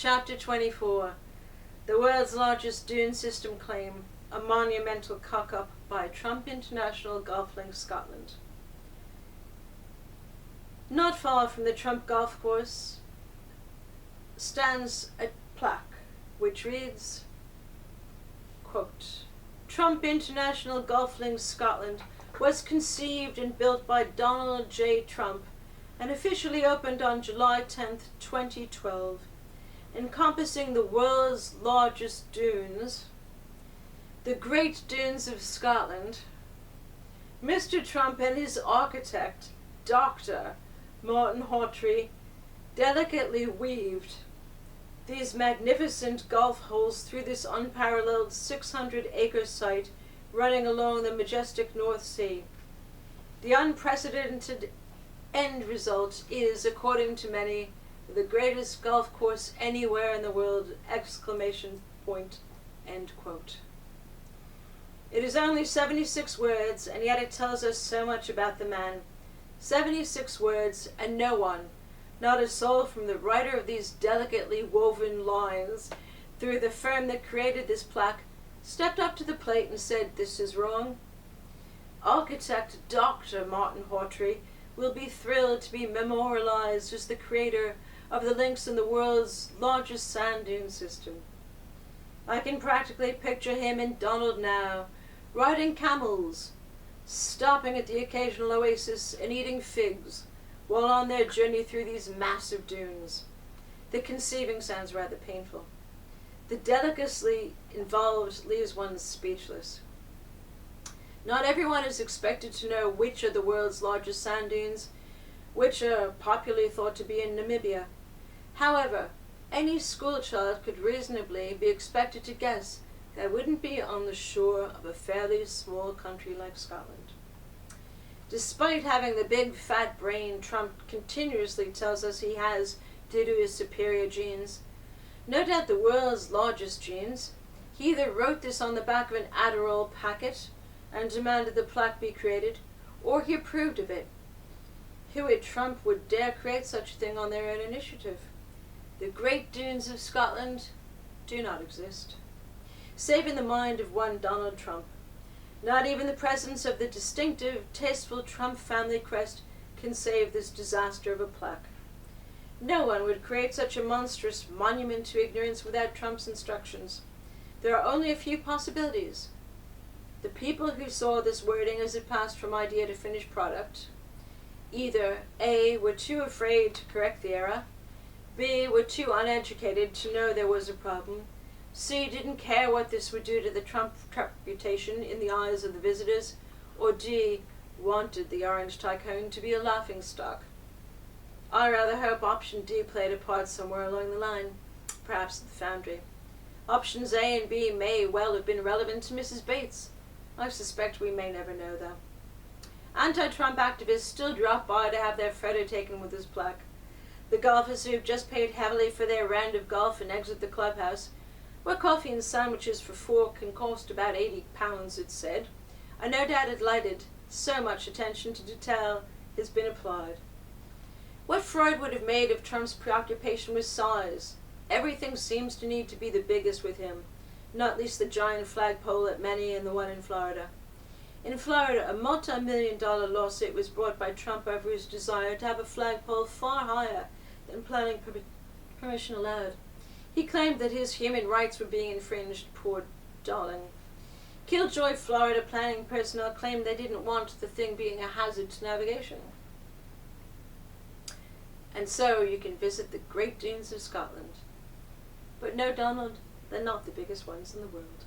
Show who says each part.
Speaker 1: Chapter 24. The world's largest dune system claim, a monumental cock-up by Trump International Golf Links, Scotland. Not far from the Trump golf course stands a plaque which reads, quote, Trump International Golf Links, Scotland was conceived and built by Donald J. Trump and officially opened on July 10, 2012, encompassing the world's largest dunes, the Great Dunes of Scotland. Mr. Trump and his architect, Dr. Martin Hawtrey, delicately weaved these magnificent golf holes through this unparalleled 600-acre site running along the majestic North Sea. The unprecedented end result is, according to many, the greatest golf course anywhere in the world, exclamation point, end quote. It is only 76 words, and yet it tells us so much about the man. 76 words, and no one, not a soul from the writer of these delicately woven lines through the firm that created this plaque, stepped up to the plate and said, "This is wrong." Architect Dr. Martin Hawtrey will be thrilled to be memorialized as the creator of the links in the world's largest sand dune system. I can practically picture him and Donald now, riding camels, stopping at the occasional oasis and eating figs while on their journey through these massive dunes. The conceiving sounds rather painful. The delicacy involved leaves one speechless. Not everyone is expected to know which are the world's largest sand dunes, which are popularly thought to be in Namibia. However, any schoolchild could reasonably be expected to guess that wouldn't be on the shore of a fairly small country like Scotland. Despite having the big fat brain Trump continuously tells us he has due to his superior genes, no doubt the world's largest genes, he either wrote this on the back of an Adderall packet and demanded the plaque be created, or he approved of it. Who at Trump would dare create such a thing on their own initiative? The Great Dunes of Scotland do not exist, save in the mind of one Donald Trump. Not even the presence of the distinctive, tasteful Trump family crest can save this disaster of a plaque. No one would create such a monstrous monument to ignorance without Trump's instructions. There are only a few possibilities. The people who saw this wording as it passed from idea to finished product either A, were too afraid to correct the error, B, were too uneducated to know there was a problem, C, didn't care what this would do to the Trump reputation in the eyes of the visitors, or D, wanted the orange tycoon to be a laughingstock. I rather hope option D played a part somewhere along the line, perhaps at the foundry. Options A and B may well have been relevant to Mrs. Bates. I suspect we may never know, though. Anti-Trump activists still drop by to have their photo taken with his plaque. The golfers who have just paid heavily for their round of golf and exit the clubhouse, where coffee and sandwiches for four can cost about £80, it's said, are no doubt delighted so much attention to detail has been applied. What Freud would have made of Trump's preoccupation with size? Everything seems to need to be the biggest with him, not least the giant flagpole at Many and the one in Florida. In Florida, a multi-million-dollar lawsuit was brought by Trump over his desire to have a flagpole far higher than planning permission allowed. He claimed that his human rights were being infringed, poor darling. Killjoy, Florida planning personnel claimed they didn't want the thing being a hazard to navigation. And so you can visit the Great Dunes of Scotland. But no, Donald, they're not the biggest ones in the world.